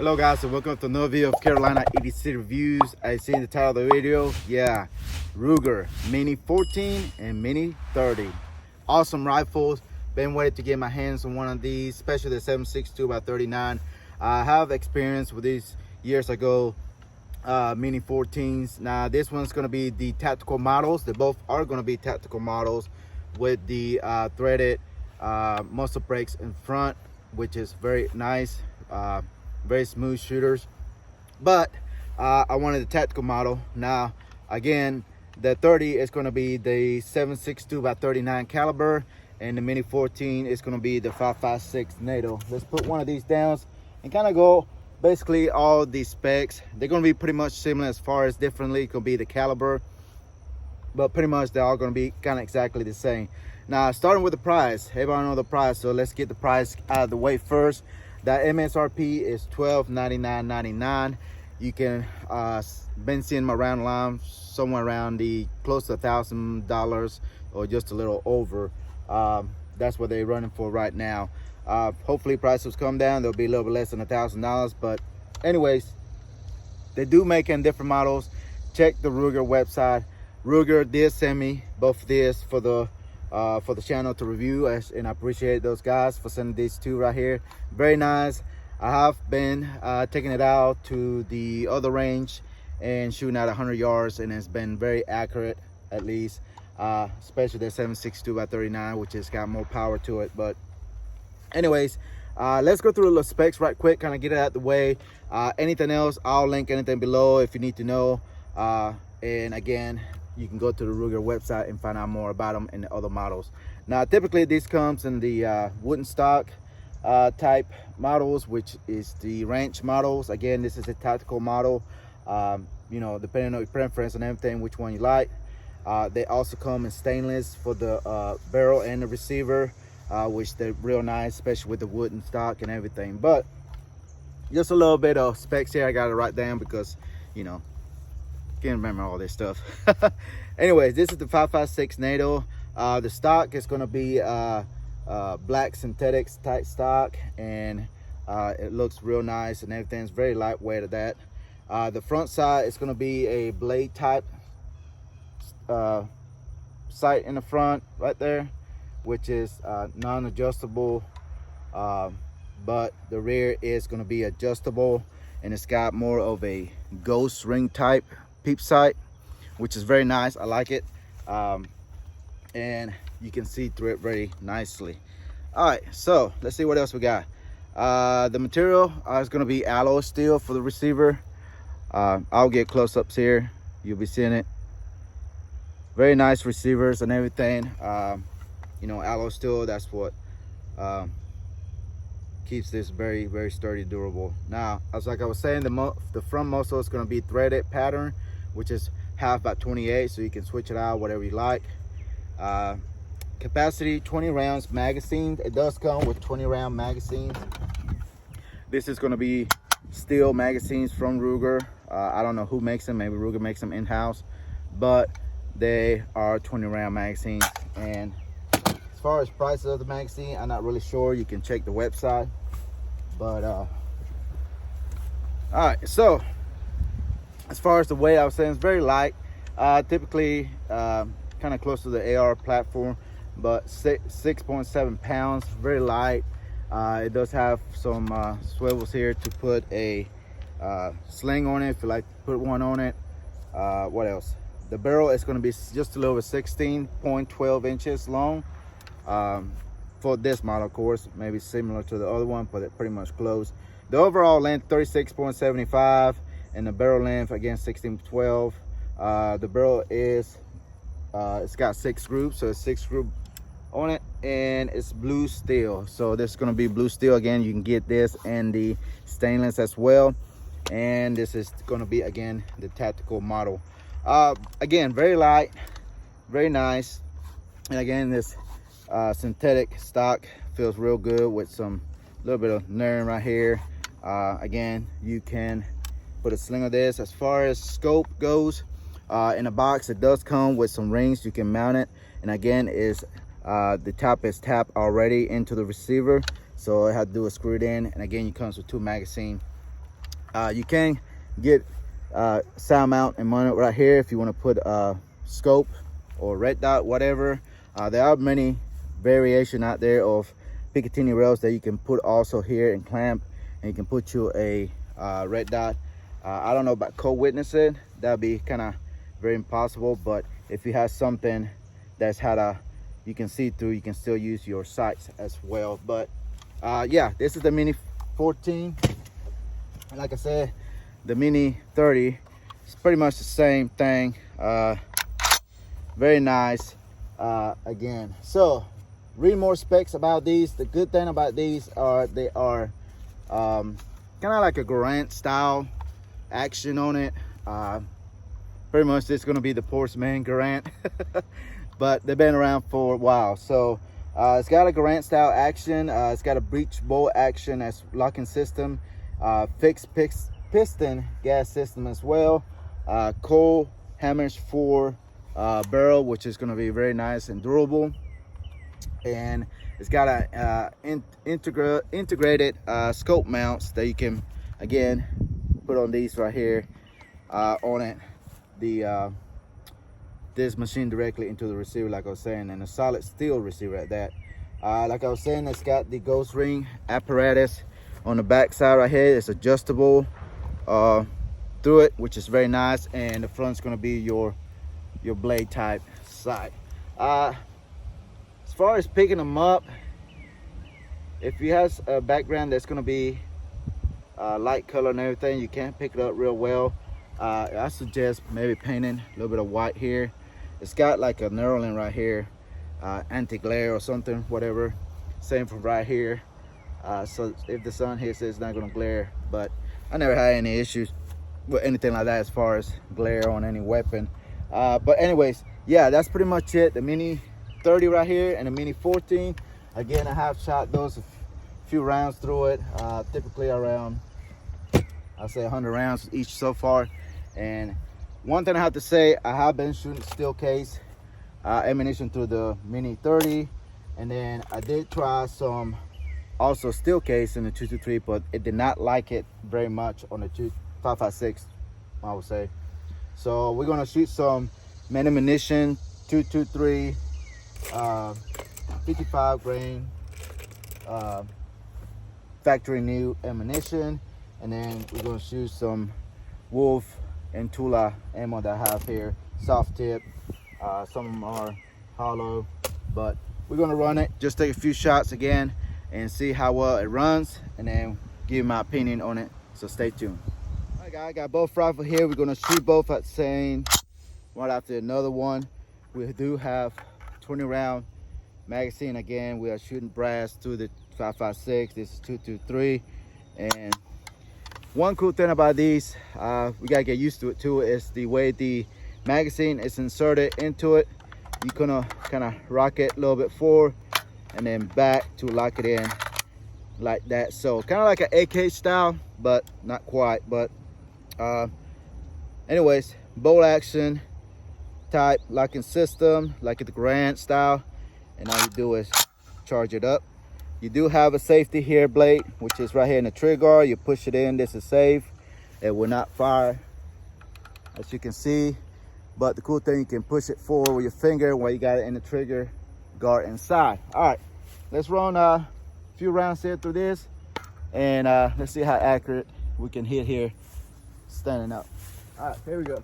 Hello guys, and welcome to another video of Carolina EDC reviews. I see in the title of the video, yeah, Ruger Mini 14 and Mini 30. Awesome rifles. Been waiting to get my hands on one of these, especially the 7.62 by 39. I have experience with these years ago, Mini 14s. Now this one's going to be the tactical models. They both are going to be tactical models with the threaded muzzle brakes in front, which is very nice. Very smooth shooters, but I wanted a tactical model. Now again, the 30 is going to be the 7.62 by 39 caliber, and the Mini 14 is going to be the 5.56 NATO. Let's put one of these down and kind of go basically all these specs. They're going to be pretty much similar as far as differently. It could be the caliber, but pretty much they're all going to be kind of exactly the same. Now starting with the price, everybody know the price, so let's get the price out of the way first. The MSRP is $1299.99. You can been seeing them around line somewhere around the close to $1,000 or just a little over. That's what they're running for right now. Hopefully prices come down. They'll be a little bit less than $1,000. But anyways, they do make in different models. Check the Ruger website. Ruger did send me both of these for the channel to review, and I appreciate those guys for sending these two right here. Very nice. I have been taking it out to the other range and shooting at 100 yards, and it's been very accurate, at least, especially the 7.62 by 39, which has got more power to it. But anyways, let's go through the specs right quick, kind of get it out the way. Anything else, I'll link anything below if you need to know. And again, you can go to the Ruger website and find out more about them and the other models. Now typically this comes in the wooden stock type models, which is the ranch models. Again, this is a tactical model, you know, depending on your preference and everything, which one you like. They also come in stainless for the barrel and the receiver, which they're real nice, especially with the wooden stock and everything. But just a little bit of specs here I got to write down because, you know, can't remember all this stuff. Anyways, this is the 5.56 NATO. The stock is going to be black synthetics type stock, and it looks real nice and everything's very lightweight at that. The front side is going to be a blade type sight in the front right there, which is non-adjustable, but the rear is going to be adjustable, and it's got more of a ghost ring type peep sight, which is very nice. I like it, and you can see through it very nicely. All right, so let's see what else we got. The material is going to be alloy steel for the receiver. I'll get close-ups here, you'll be seeing it. Very nice receivers and everything. You know, alloy steel, that's what keeps this very, very sturdy, durable. Now, as like I was saying, the front muzzle is going to be threaded pattern, which is half by 28, so you can switch it out whatever you like. Capacity 20 rounds magazine. It does come with 20 round magazines. This is going to be steel magazines from Ruger. I don't know who makes them, maybe Ruger makes them in-house, but they are 20 round magazines. And as far as prices of the magazine, I'm not really sure. You can check the website. But all right, so as far as the weight, I was saying it's very light. Typically kind of close to the AR platform, but 6.7 pounds, very light. It does have some swivels here to put a sling on it if you like to put one on it. What else? The barrel is going to be just a little over 16.12 inches long. For this model, of course, maybe similar to the other one, but it's pretty much close. The overall length 36.75, and the barrel length again 16.12. The barrel is it's got 6 grooves, so it's 6 groove on it, and it's blue steel. So this is going to be blue steel. Again, you can get this and the stainless as well, and this is going to be again the tactical model. Again, very light, very nice, and again this synthetic stock feels real good with some little bit of knurring right here. Again, you can put a sling of this. As far as scope goes, in the box it does come with some rings you can mount it, and again is the top is tapped already into the receiver, so I had to do a screw it in. And again, it comes with 2 magazines You can get sound mount and mount it right here if you want to put scope or red dot, whatever. There are many variation out there of Picatinny rails that you can put also here and clamp, and you can put you a red dot. I don't know about co-witnessing, that'd be kind of very impossible, but if you have something that's had a you can see through, you can still use your sights as well. But yeah, this is the Mini 14, and like I said, the Mini 30 is pretty much the same thing. Very nice. Again, so read more specs about these. The good thing about these are they are kind of like a Garand-style action on it. Pretty much this is going to be the Portsman Garand, but they've been around for a while. So it's got a Garand-style action. It's got a breech bolt action as locking system, fixed-piston gas system as well, coal hammers for barrel, which is going to be very nice and durable, and it's got a integrated scope mounts that you can again put on these right here on it. This machine directly into the receiver, like I was saying, and a solid steel receiver at that. Like I was saying, it's got the ghost ring apparatus on the back side right here. It's adjustable through it, which is very nice, and the front's going to be your blade type side. As far as picking them up, if you have a background that's going to be light color and everything, you can't pick it up real well. I suggest maybe painting a little bit of white here. It's got like a knurling right here, anti-glare or something, whatever. Same for right here. So if the sun hits it, it's not going to glare, but I never had any issues with anything like that as far as glare on any weapon. But anyways, yeah, that's pretty much it. The Mini 30 right here and the Mini 14. Again, I have shot those a few rounds through it, typically around, I'll say 100 rounds each so far. And one thing I have to say, I have been shooting steel case ammunition through the Mini 30, and then I did try some also steel case in the 223, but it did not like it very much on the 5.56, I would say. So we're gonna shoot some main ammunition 223 55 grain factory new ammunition, and then we're gonna shoot some Wolf and Tula ammo that I have here, soft tip. Some of them are hollow, but we're gonna run it, just take a few shots again and see how well it runs, and then give my opinion on it. So stay tuned. All right, guys, I got both rifles here. We're gonna shoot both at the same, one after another one. We do have 20 round magazine. Again, we are shooting brass through the 5.56. This is 223, and one cool thing about these, we gotta get used to it too, is the way the magazine is inserted into it. You gonna kind of rock it a little bit forward and then back to lock it in like that. So kind of like an AK style, but not quite. But anyways, bolt action type locking system, like the Garand style, and all you do is charge it up. You do have a safety here blade, which is right here in the trigger guard. You push it in, this is safe. It will not fire, as you can see. But the cool thing, you can push it forward with your finger while you got it in the trigger guard inside. All right, let's run a few rounds here through this, and let's see how accurate we can hit here standing up. All right, here we go.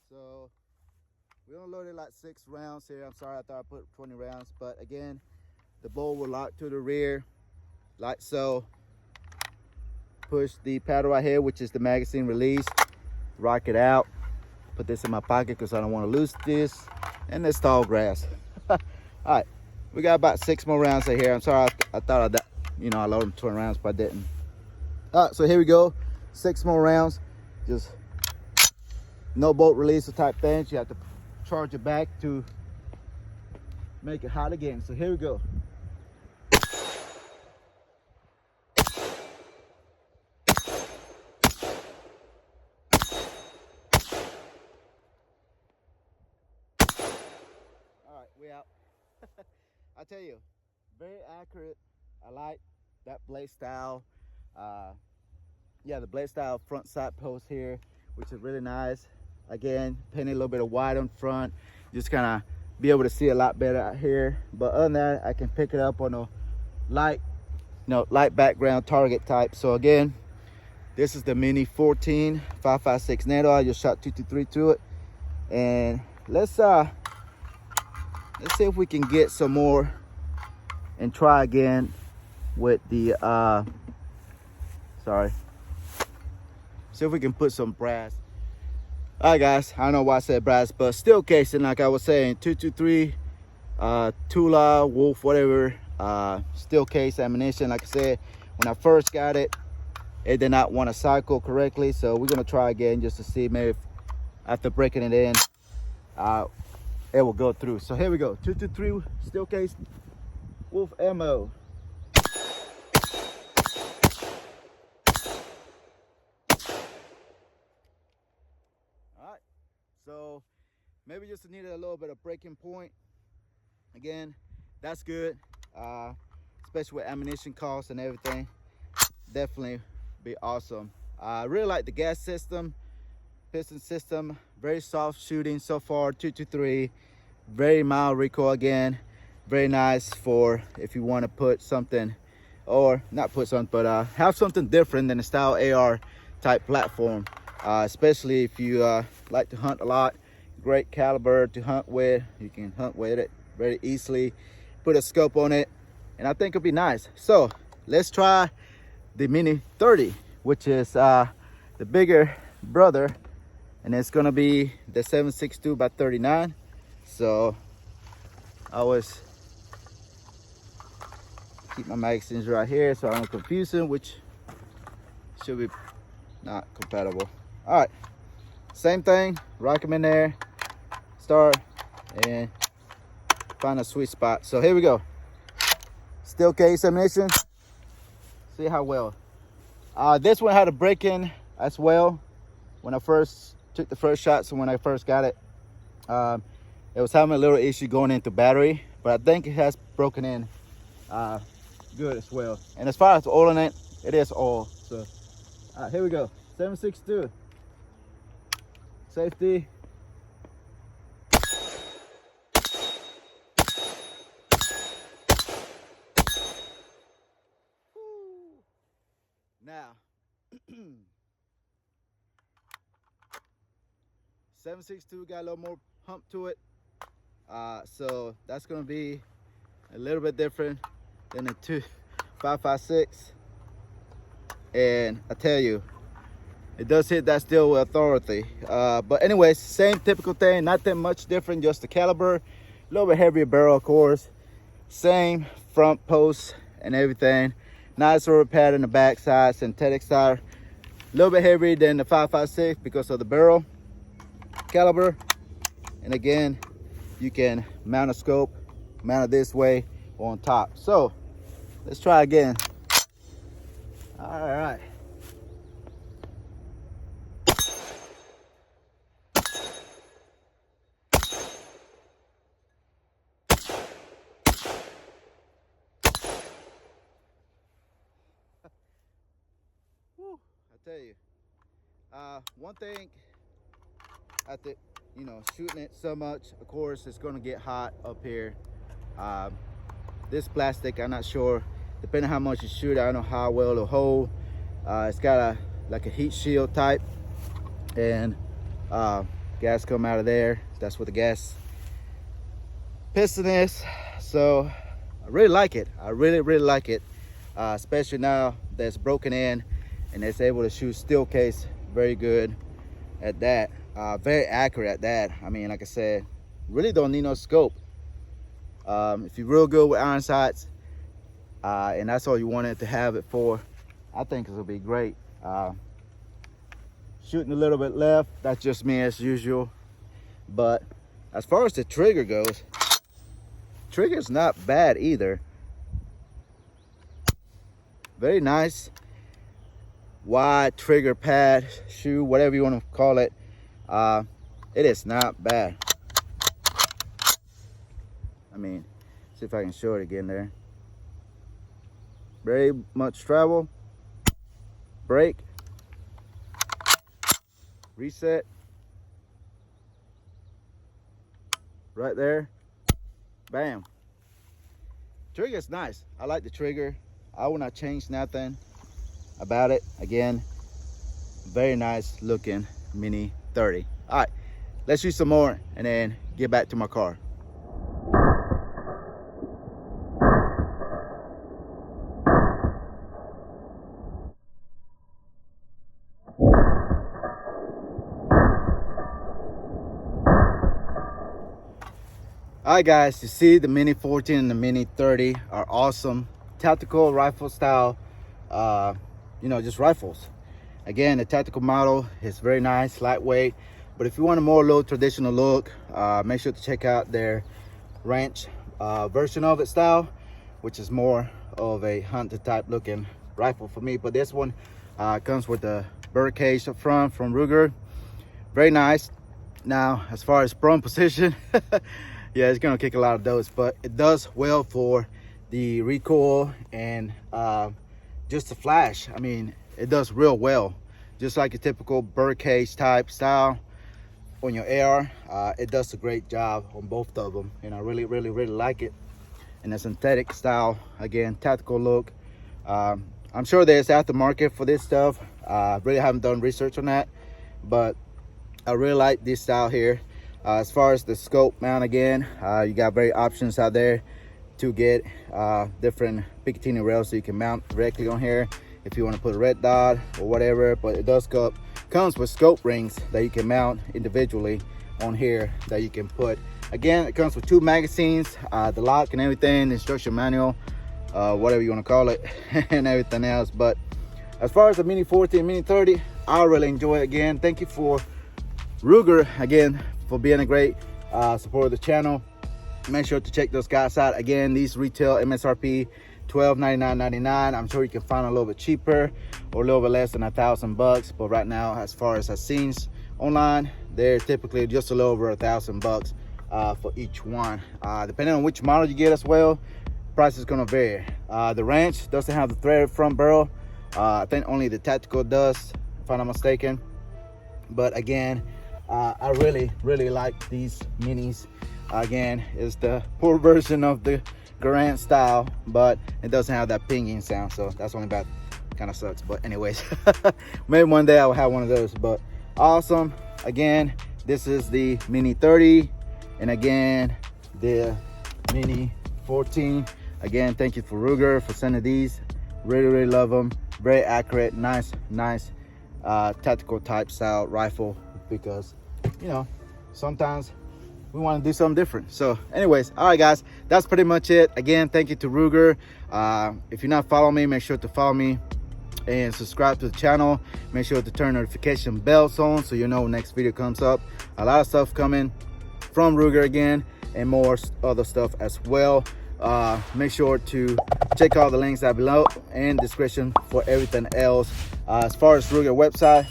So we only loaded like 6 rounds here. I'm sorry, I thought I put 20 rounds, but again, the bolt will lock to the rear like so. Push the paddle right here, which is the magazine release, rock it out, put this in my pocket because I don't want to lose this, and this tall grass. All right, we got about 6 more rounds right here. I'm sorry, I thought I loaded 20 rounds, but I didn't. All right, so here we go, 6 more rounds. Just no bolt releaser type things. You have to charge it back to make it hot again. So here we go. We out. I tell you, very accurate. I like that blade style. Yeah, the blade style front side post here, which is really nice. Again, painting a little bit of white on front, just kind of be able to see a lot better out here. But other than that, I can pick it up on a light, light background target type. So again, this is the Mini 14 5.56 NATO. I just shot 223 to it, and let's see if we can get some more and try again with the see if we can put some brass. All right, guys, I don't know why I said brass, but steel casing, like I was saying, 223 Tula, Wolf, whatever, steel case ammunition. Like I said, when I first got it, it did not want to cycle correctly, so we're gonna try again just to see maybe if after breaking it in it will go through. So here we go, 223 steel case Wolf ammo. All right, so maybe just needed a little bit of breaking point. Again, that's good, especially with ammunition costs and everything. Definitely be awesome. I really like the gas system, piston system, very soft shooting so far. 223, very mild recoil. Again, very nice for if you want to put something, or not put something, but have something different than a style AR type platform, especially if you like to hunt a lot. Great caliber to hunt with. You can hunt with it very easily, put a scope on it, and I think it'll be nice. So let's try the Mini 30, which is the bigger brother, and it's gonna be the 7.62 by 39. So I always keep my magazines right here so I don't confuse them, which should be not compatible. All right, same thing, rock them in there, start, and find a sweet spot. So here we go, steel case ammunition. See how well. This one had a break in as well when I first took the first shot. So when I first got it, it was having a little issue going into battery, but I think it has broken in good as well. And as far as oil in it, it is oil. So all right, here we go, 7.62 safety. Now, 7.62 got a little more hump to it, so that's going to be a little bit different than the 5.56. And I tell you, it does hit that steel with authority. But anyways, same typical thing, not that much different, just the caliber, a little bit heavier barrel, of course, same front post and everything. Nice rubber pad in the back side, synthetic side, a little bit heavier than the 5.56 because of the barrel caliber. And again, you can mount a scope, mount it this way or on top. So let's try again. All right. I tell you, one thing after shooting it so much, of course it's going to get hot up here. This plastic, I'm not sure, depending on how much you shoot, I don't know how well it'll hold. It's got like a heat shield type, and gas come out of there. That's what the gas piston is. So I really like it. I really like it, especially now that it's broken in and it's able to shoot steel case very good at that, very accurate at that. I mean, like I said, really don't need no scope. If you're real good with iron sights, and that's all you wanted to have it for, I think it'll be great. Shooting a little bit left, that's just me as usual. But as far as the trigger goes, trigger's not bad either. Very nice. Wide trigger pad, shoe, whatever you want to call it. It is not bad. I mean, see if I can show it again there. Very much travel, brake, reset, right there, bam. Trigger is nice. I like the trigger. I will not change nothing about it. Again, very nice looking Mini 30. All right, let's use some more and then get back to my car. All right, guys, you see the Mini 14 and the Mini 30 are awesome tactical rifle style, just rifles. Again, the tactical model is very nice, lightweight, but if you want a more low traditional look, make sure to check out their ranch version of it style, which is more of a hunter type looking rifle for me. But this one comes with the bird cage up front from Ruger. Very nice. Now, as far as prone position, yeah, it's gonna kick a lot of those, but it does well for the recoil and just the flash. I mean, it does real well, just like a typical birdcage type style on your AR. It does a great job on both of them, and I really like it. And the synthetic style, again, tactical look. I'm sure there's aftermarket for this stuff. Really haven't done research on that, but I really like this style here. As far as the scope mount, again, you got very options out there to get different Picatinny rails, so you can mount directly on here if you want to put a red dot or whatever. But it does comes with scope rings that you can mount individually on here that you can put. Again, it comes with 2 magazines, the lock and everything, the instruction manual, whatever you want to call it, and everything else. But as far as the Mini 14, Mini 30, I really enjoy it. Again, thank you for Ruger again for being a great supporter of the channel. Make sure to check those guys out. Again, these retail MSRP $1299.99. I'm sure you can find a little bit cheaper or a little bit less than $1,000, but right now, as far as I've seen online, they're typically just a little over $1,000 for each one. Depending on which model you get as well, price is going to vary. The Ranch doesn't have the threaded front barrel. I think only the Tactical does, if I'm not mistaken. But again, I really like these minis. Again, it's the poor version of the Garand-style, but it doesn't have that pinging sound, so that's only bad. Kind of sucks, but anyways, maybe one day I will have one of those. But awesome. Again, this is the Mini 30, and again, the Mini 14. Again, thank you for Ruger for sending these. Really love them. Very accurate, nice tactical type style rifle, because sometimes we want to do something different. So anyways, all right guys, that's pretty much it. Again, thank you to Ruger. If you're not following me, make sure to follow me and subscribe to the channel. Make sure to turn notification bells on so you know when next video comes up. A lot of stuff coming from Ruger again, and more other stuff as well. Make sure to check all the links down below and description for everything else. As far as Ruger website,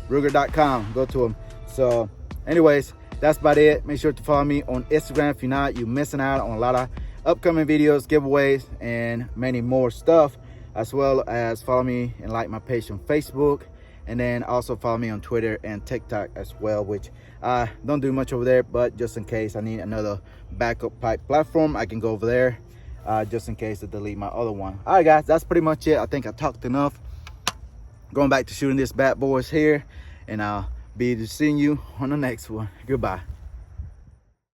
ruger.com, go to them. So anyways, that's about it. Make sure to follow me on Instagram. If you're not, you're missing out on a lot of upcoming videos, giveaways, and many more stuff, as well as follow me and like my page on Facebook, and then also follow me on Twitter and TikTok as well, which I don't do much over there, but just in case I need another backup pipe platform, I can go over there just in case to delete my other one. All right guys, that's pretty much it. I think I talked enough. Going back to shooting this bad boys here, and I'll be seeing you on the next one. Goodbye.